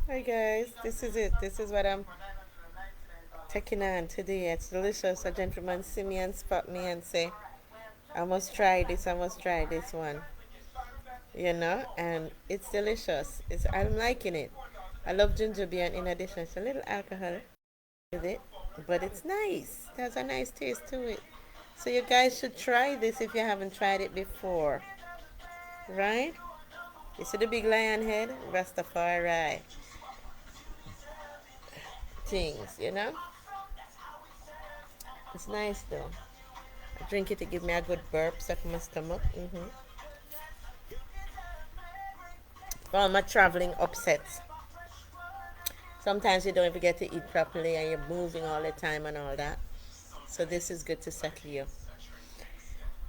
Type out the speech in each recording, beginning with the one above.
Hi guys, this is it. This is what I'm taking on today. It's delicious. A gentleman see me and spot me and say, I must try this, I must try this one. And it's delicious. I'm liking it. I love ginger beer and in addition it's a little alcohol with it. But it's nice. It has a nice taste to it. So you guys should try this if you haven't tried it before. Right? You see the big lion head? Rastafari things. It's nice though. I drink it to give me a good burp, suck my stomach. For all my traveling upsets. Sometimes you don't even get to eat properly and you're moving all the time and all that. So this is good to settle you.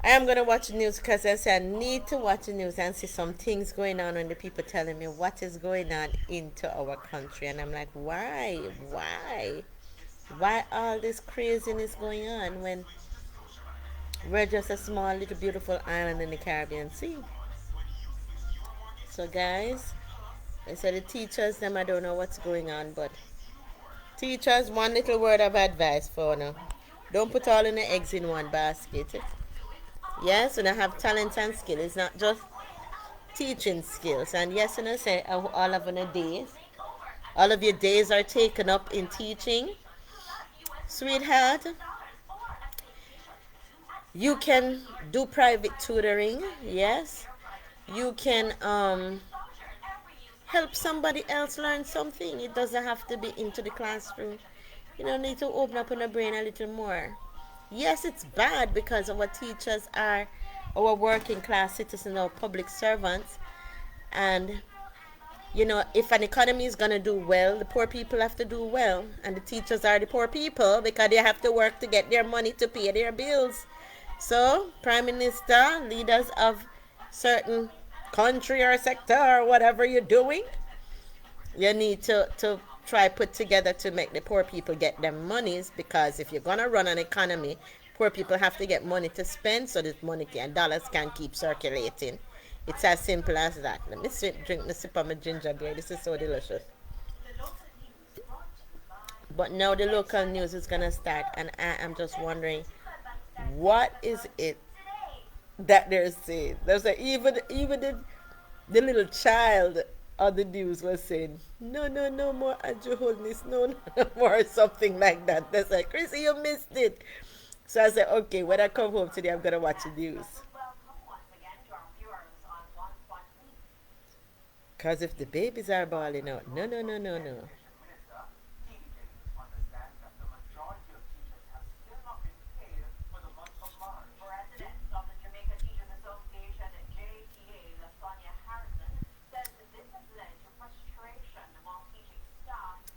I am gonna watch the news because I say I need to watch the news and see some things going on when the people telling me what is going on into our country, and I'm like, why all this craziness going on when we're just a small little beautiful island in the Caribbean Sea? So guys, I said the teachers them I don't know what's going on, but teachers, one little word of advice for now. Don't put all in the eggs in one basket. Yes, and I have talent and skill. It's not just teaching skills. And yes, say all of your days, all of your days are taken up in teaching. Sweetheart, you can do private tutoring. Yes, you can help somebody else learn something. It doesn't have to be into the classroom. You know, need to open up your brain a little more. Yes, it's bad because our teachers are our working class citizens or public servants. And, if an economy is going to do well, the poor people have to do well. And the teachers are the poor people because they have to work to get their money to pay their bills. So, Prime Minister, leaders of certain country or sector or whatever you're doing, you need to try put together to make the poor people get their monies, because if you're gonna run an economy, poor people have to get money to spend so that money and dollars can keep circulating. It's as simple as that. Let me drink the sip of my ginger beer. This is so delicious. But now the local news is gonna start, and I am just wondering, what is it that they're saying? There's even the little child on the news was saying, no, no, no more alcoholism, no, no, no more, something like that. They said, Chrissy, you missed it. So I said, okay, when I come home today, I'm going to watch the news. Because if the babies are bawling out, no, no, no, no, no.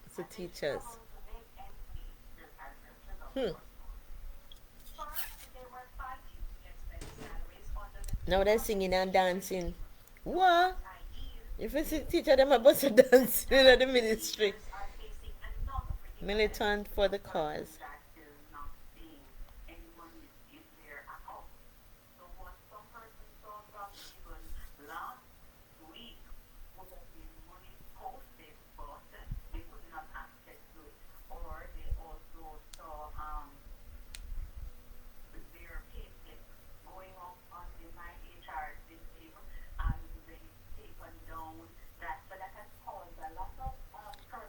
It's the teachers. Hmm. Now they're singing and dancing. What? If it's a teacher, them about to dance in the ministry. Militant for the cause.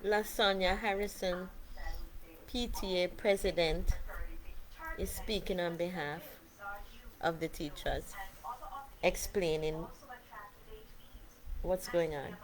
LaSonia Harrison, PTA president, is speaking on behalf of the teachers, explaining what's going on.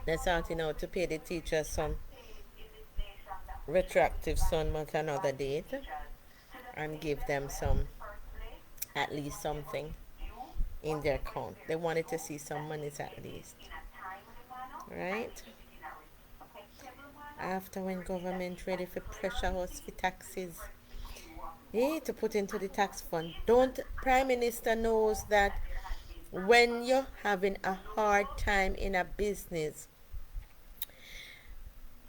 They're starting out to pay the teachers some retroactive some month another date and give them some, at least something in their account. They wanted to see some monies at least. Right? After when government ready for pressure us for taxes, to put into the tax fund. Don't Prime Minister knows that when you're having a hard time in a business,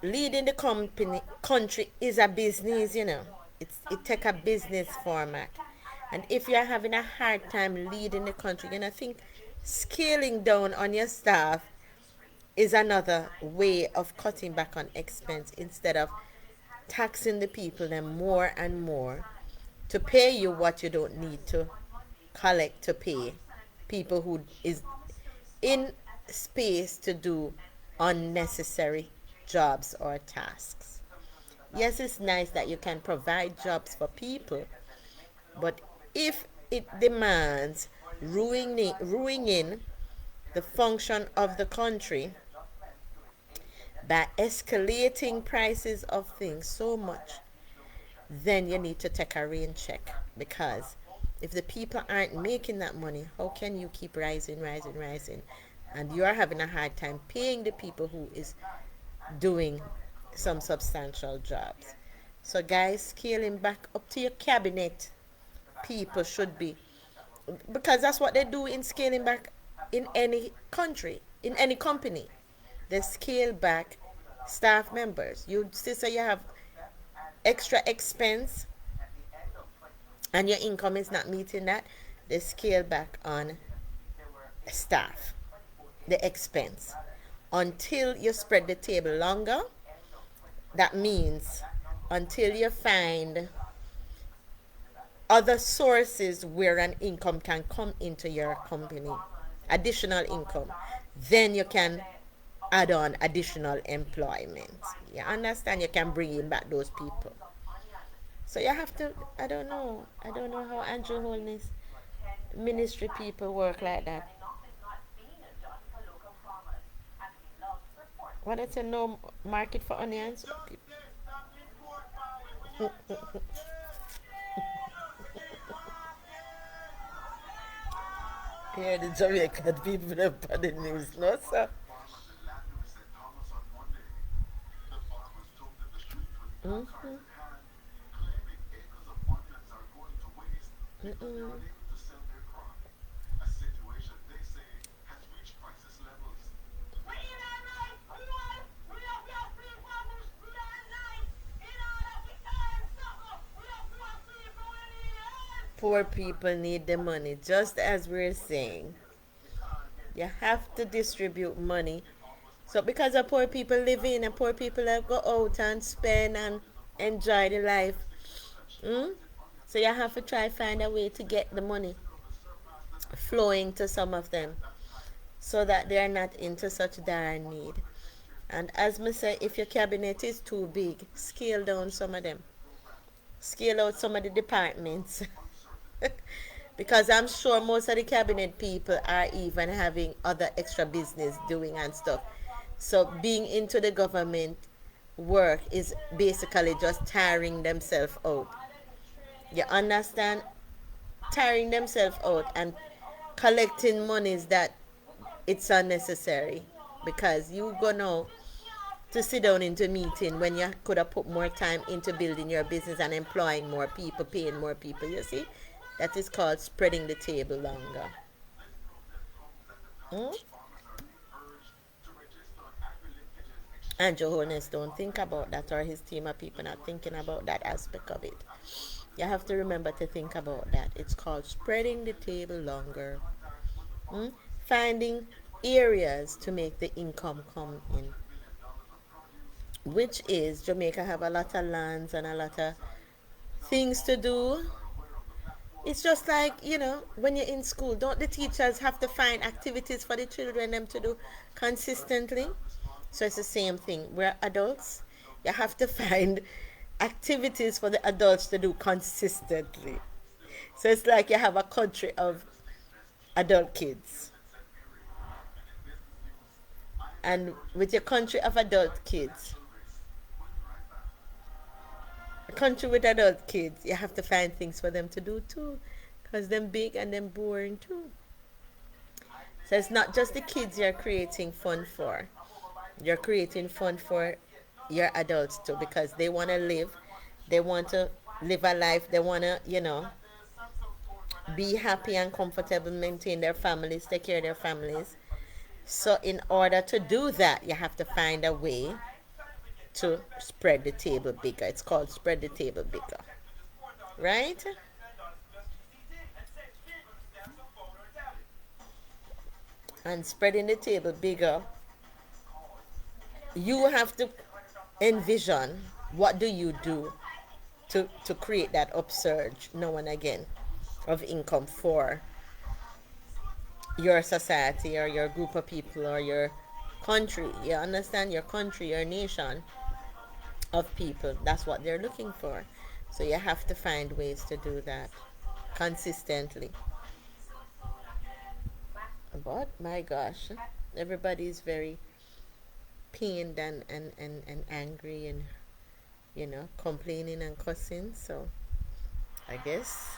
leading the company country is a business, it take a business format. And if you're having a hard time leading the country, I think scaling down on your staff is another way of cutting back on expense instead of taxing the people them more and more to pay you what you don't need to collect to pay people who is in space to do unnecessary jobs or tasks. Yes, it's nice that you can provide jobs for people, but if it demands ruining the function of the country by escalating prices of things so much, then you need to take a rain check, because if the people aren't making that money, how can you keep rising, and you are having a hard time paying the people who is doing some substantial jobs? So guys, scaling back up to your cabinet people should be, because that's what they do in scaling back in any country, in any company. They scale back staff members. You see, so you have extra expense and your income is not meeting that, they scale back on staff, the expense, until you spread the table longer. That means until you find other sources where an income can come into your company, additional income, then you can add on additional employment. You understand? You can bring in back those people. So you have to, I don't know how Andrew Holness ministry people work like that. What is a no market for onions? Here the Jamaican people have put the news, no sir. Mm-hmm. Mm-mm. Poor people need the money, just as we're saying. You have to distribute money. So because the poor people live in and poor people have go out and spend and enjoy the life. Mm? So you have to try find a way to get the money flowing to some of them so that they are not into such dire need. And as me say, if your cabinet is too big, scale down some of them. Scale out some of the departments. Because I'm sure most of the cabinet people are even having other extra business doing and stuff. So being into the government work is basically just tiring themselves out. You understand? Tiring themselves out and collecting monies that it's unnecessary, because you go now to sit down into meeting when you could have put more time into building your business and employing more people, paying more people. You see, that is called spreading the table longer. Hmm? And Johannes don't think about that, or his team of people not thinking about that aspect of it. You have to remember to think about that. It's called spreading the table longer. Hmm? Finding areas to make the income come in, which is Jamaica have a lot of lands and a lot of things to do. It's just like, when you're in school, don't the teachers have to find activities for the children them to do consistently? So it's the same thing. We're adults. You have to find activities for the adults to do consistently. So it's like you have a country of adult kids. And with your country of adult kids, a country with adult kids, you have to find things for them to do too. Because them big and them boring too. So it's not just the kids you're creating fun for. You're creating fun for your adults too because they want to live. They want to live a life. They want to, be happy and comfortable, maintain their families, take care of their families. So, in order to do that, you have to find a way to spread the table bigger. It's called spread the table bigger, right? And spreading the table bigger, you have to envision what do you do to create that upsurge now and again of income for your society or your group of people or your country. You understand? Your country, your nation of people. That's what they're looking for. So you have to find ways to do that consistently. But my gosh, everybody's very pained and angry and complaining and cussing. So I guess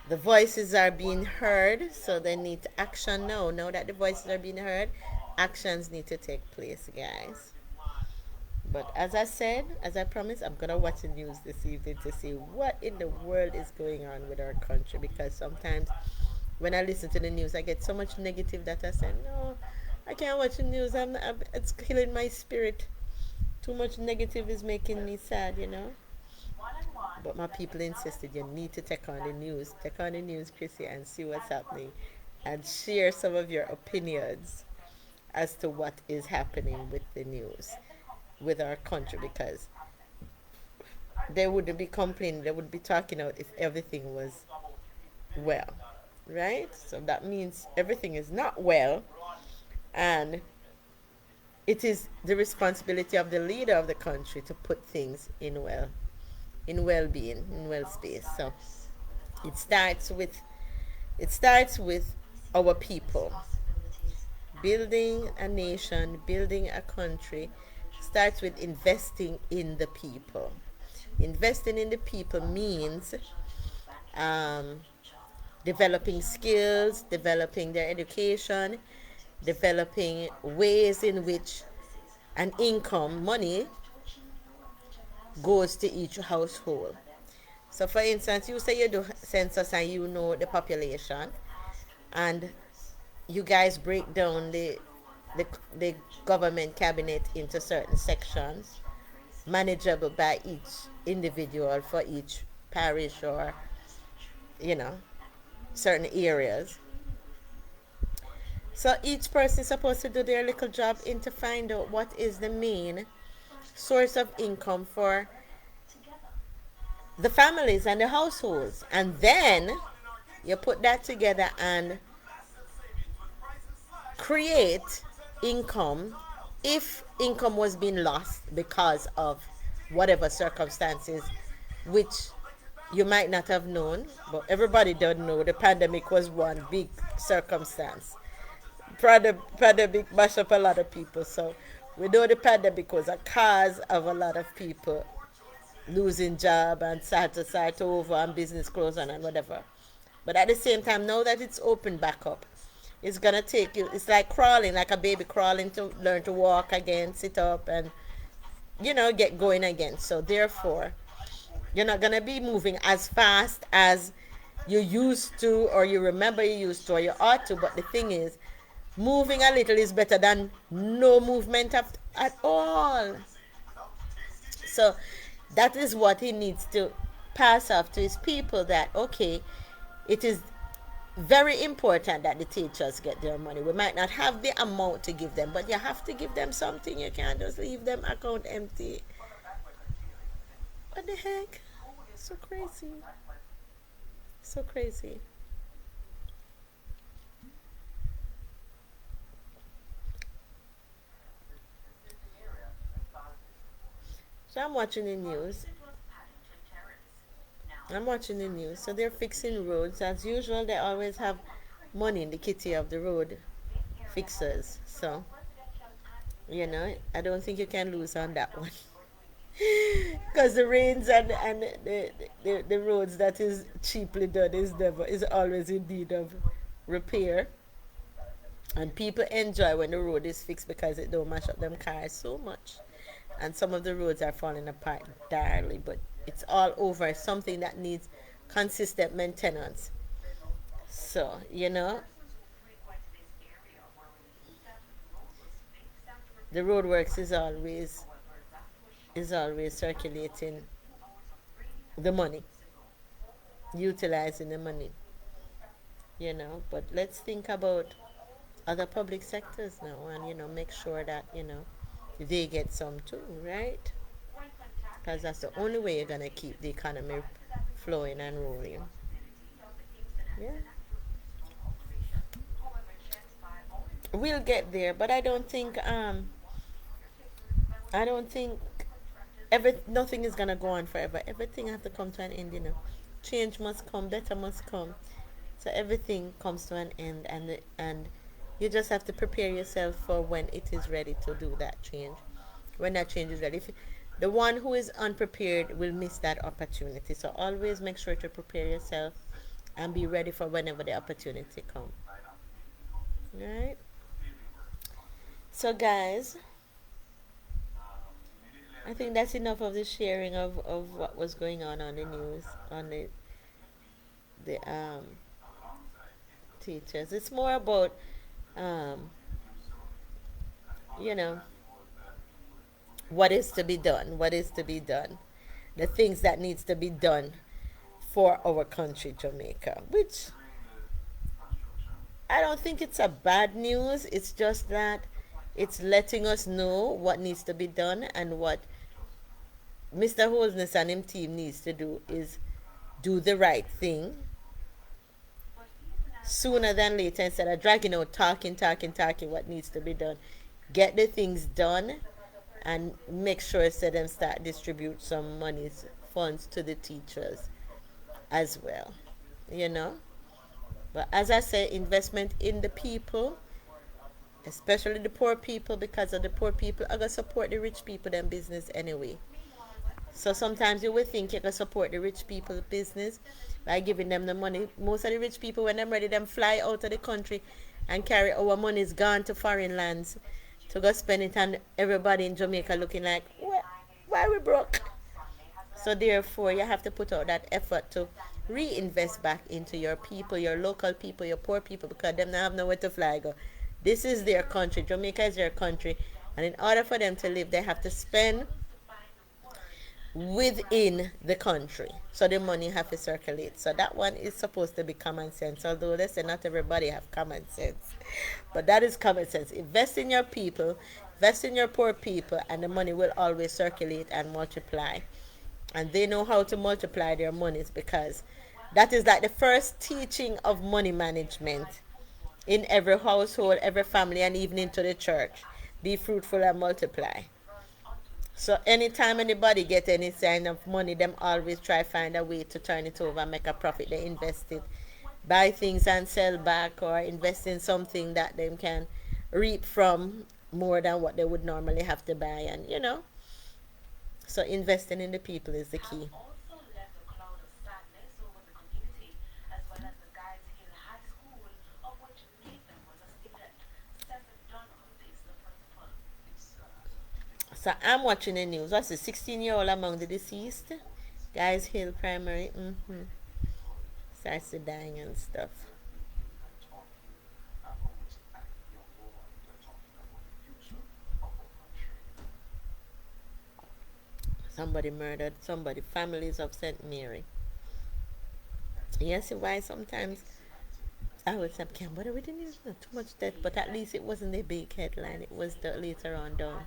the voices are being heard, so they need action now. Now that the voices are being heard, actions need to take place, guys. But as I said, as I promised, I'm gonna watch the news this evening to see what in the world is going on with our country. Because sometimes when I listen to the news, I get so much negative that I say, no, I can't watch the news. It's killing my spirit. Too much negative is making me sad. But my people insisted you need to take on the news. Take on the news, Chrissy, and see what's happening. And share some of your opinions as to what is happening with the news, with our country, because they wouldn't be complaining, they would be talking out if everything was well, right? So that means everything is not well, and it is the responsibility of the leader of the country to put things in well-being, in well space. So it starts with it starts with our people. Building a nation, building a country starts with investing in the people. Investing in the people means um, developing skills, developing their education, developing ways in which an income, money, goes to each household. So, for instance, you say you do census and you know the population, and you guys break down the, the government cabinet into certain sections, manageable by each individual for each parish or, you know, certain areas. So each person is supposed to do their little job in to find out what is the main source of income for the families and the households. And then you put that together and create income if income was being lost because of whatever circumstances, which you might not have known, but everybody does know the pandemic was one big circumstance. Pandemic mashed up a lot of people, so we know the pandemic was a cause of a lot of people losing job and start to start over and business closing and whatever. But at the same time, now that it's opened back up, it's gonna take you. It's like crawling, like a baby crawling to learn to walk again, sit up, and get going again. So therefore, you're not gonna be moving as fast as you used to, or you remember you used to, or you ought to. But the thing is, moving a little is better than no movement at all. So that is what he needs to pass off to his people, that okay, it is very important that the teachers get their money. We might not have the amount to give them, but you have to give them something. You can't just leave them account empty. What the heck? So crazy. So crazy. So I'm watching the news. I'm watching the news. So they're fixing roads. As usual, they always have money in the kitty of the road fixers. So I don't think you can lose on that one. Because the rains and the roads that is cheaply done is always in need of repair. And people enjoy when the road is fixed because it don't mash up them cars so much. And some of the roads are falling apart direly, but it's all over something that needs consistent maintenance. So, the roadworks is always circulating the money, utilizing the money, but let's think about other public sectors now and make sure that they get some too, right? Because that's the only way you're going to keep the economy flowing and rolling. Yeah, we'll get there, but I don't think nothing is gonna go on forever. Everything has to come to an end. Change must come, better must come. So everything comes to an end, and you just have to prepare yourself for when it is ready to do that change. When that change is ready, the one who is unprepared will miss that opportunity. So always make sure to prepare yourself and be ready for whenever the opportunity comes. Right. So guys, I think that's enough of the sharing of what was going on the news on the teachers. It's more about um, you know what is to be done, the things that needs to be done for our country, Jamaica. Which I don't think it's a bad news. It's just that it's letting us know what needs to be done, and what Mr. Holness and him team needs to do is do the right thing sooner than later, instead of dragging out, talking what needs to be done. Get the things done and make sure so them start distribute some monies, funds to the teachers as well. You know? But as I say, investment in the people, especially the poor people, because of the poor people are gonna support the rich people them business anyway. So sometimes you will think you can support the rich people business by giving them the money. Most of the rich people, when they're ready, them fly out of the country and carry our money is gone to foreign lands to go spend it, and everybody in Jamaica looking like, why we broke? So therefore, you have to put out that effort to reinvest back into your people, your local people, your poor people, because them not have nowhere to fly go. This is their country. Jamaica is their country, and in order for them to live, they have to spend within the country. So the money have to circulate. So that one is supposed to be common sense. Although they say not everybody have common sense. But that is common sense. Invest in your people, invest in your poor people, and the money will always circulate and multiply. And they know how to multiply their monies, because that is like the first teaching of money management in every household, every family, and even into the church. Be fruitful and multiply. So anytime anybody get any sign of money, them always try find a way to turn it over and make a profit. They invest it, buy things and sell back, or invest in something that them can reap from more than what they would normally have to buy. And so investing in the people is the key. So I'm watching the news. What's the 16-year-old among the deceased? Guys Hill Primary. Starts to dying and stuff. Somebody murdered somebody. Families of St. Mary. Yes, why sometimes I would say, but we didn't use too much death, but at least it wasn't the big headline. It was the later on down.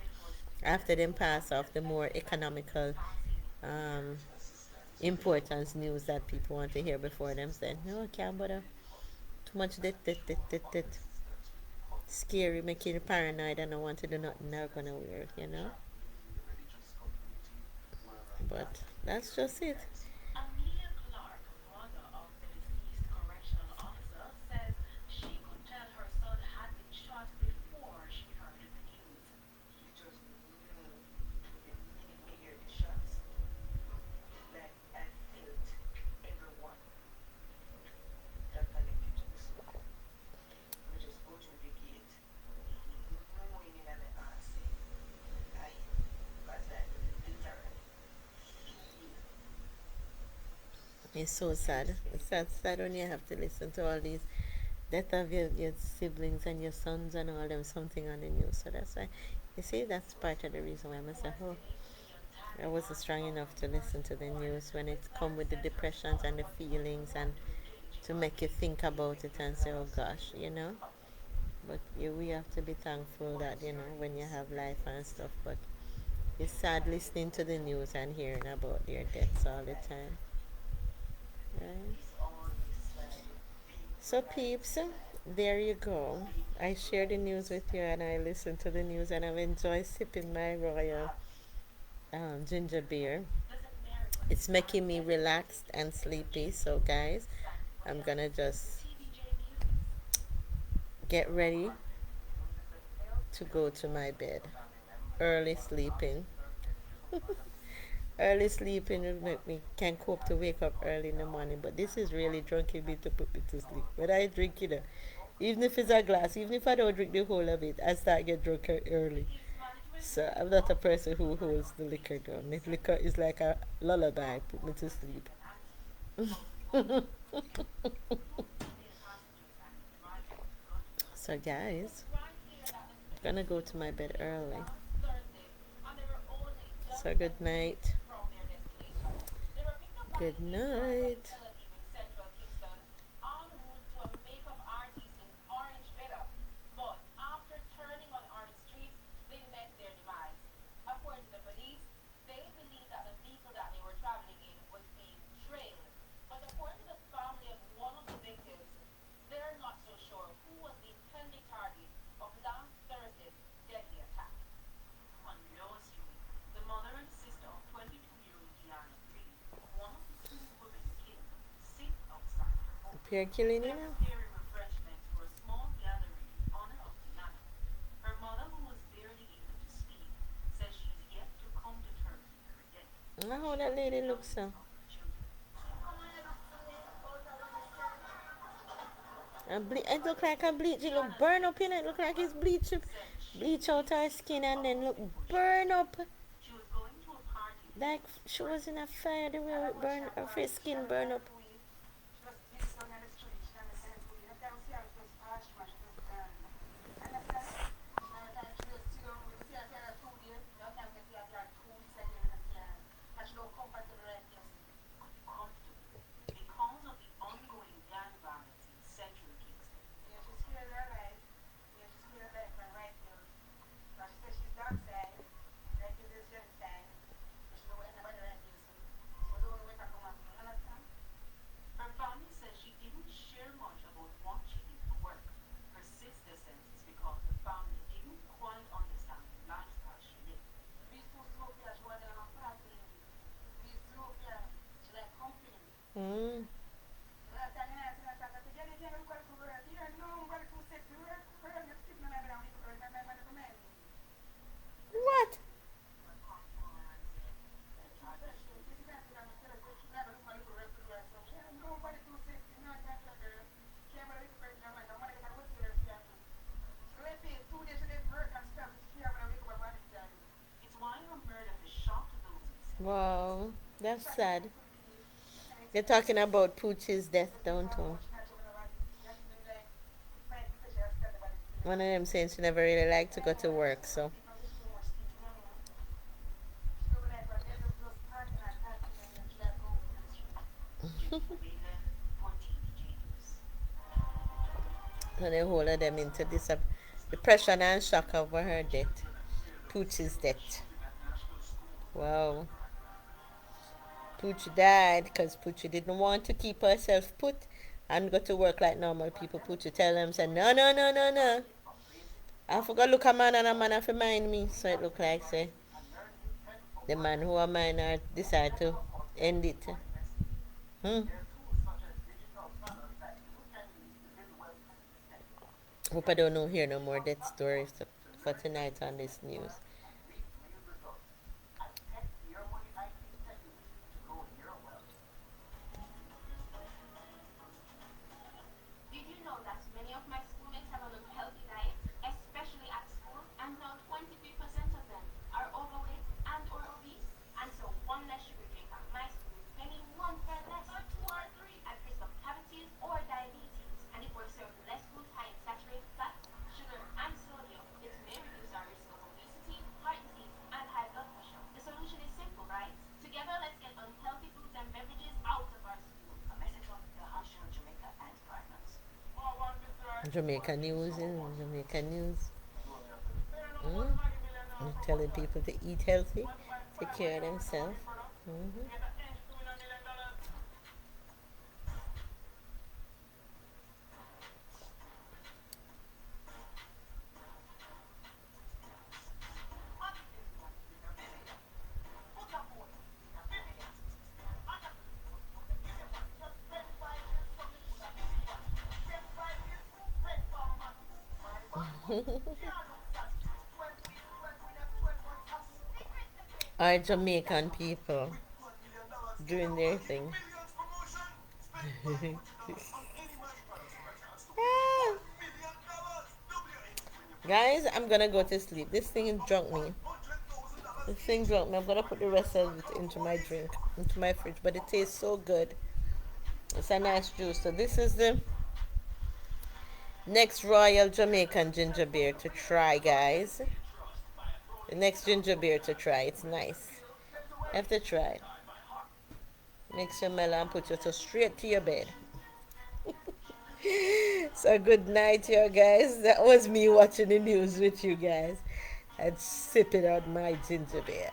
After them pass off, the more economical um, importance news that people want to hear before them said, no, can't bother. Too much death. Scary, making you paranoid and don't want to do nothing not gonna wear. But that's just it. It's so sad. It's sad when you have to listen to all these death of your siblings and your sons and all them something on the news. So that's why, you see, that's part of the reason why I must say, oh, I wasn't strong enough to listen to the news when it come with the depressions and the feelings and to make you think about it and say, oh gosh, you know. But we have to be thankful that, you know, when you have life and stuff. But it's sad listening to the news and hearing about their deaths all the time. Right? So, peeps, there you go. I share the news with you and I listen to the news and I enjoy sipping my royal ginger beer. It's making me relaxed and sleepy. So, guys, I'm gonna just get ready to go to my bed. Early sleeping. Early sleeping will make me can cope to wake up early in the morning. But this is really drunking me to put me to sleep. When I drink, you know, even if it's a glass, even if I don't drink the whole of it, I start get drunk early. So I'm not a person who holds the liquor down. The liquor is like a lullaby, put me to sleep. So guys, I'm gonna go to my bed early. So good night. Good night. Pierre killing you now? How that lady looks so. It look like a bleach. It look burn up in it. Look like it's bleach out her skin and then look burn up. Like she was in a fire the way it burn her face skin burn up. Mm. What? Wow, that's sad. They're talking about Pooch's death, don't you? One of them saying she never really liked to go to work, so. So they hold them into this depression and shock over her death. Pooch's death. Wow. Pooch died because Pooch didn't want to keep herself put and go to work like normal people. Pooch tell them, say, no, no, no, no, no. I forgot look a man and a man have to mind me. So it look like, say, the man who a mine are decide to end it. Hmm. Hope I don't know hear no more death stories for tonight on this news. Jamaica news in Jamaica news. Mm. You're telling people to eat healthy, take care of themselves. Hmm. Our Jamaican people doing their thing. Ah, guys, I'm gonna go to sleep. This thing drunk me. This thing drunk me. I'm gonna put the rest of it into my drink, into my fridge. But it tastes so good. It's a nice juice. So this is the next Royal Jamaican ginger beer to try, guys. The next ginger beer to try. It's nice. You have to try it. Makes you mellow and put you so straight to your bed. So good night, you guys. That was me watching the news with you guys and sipping on my ginger beer.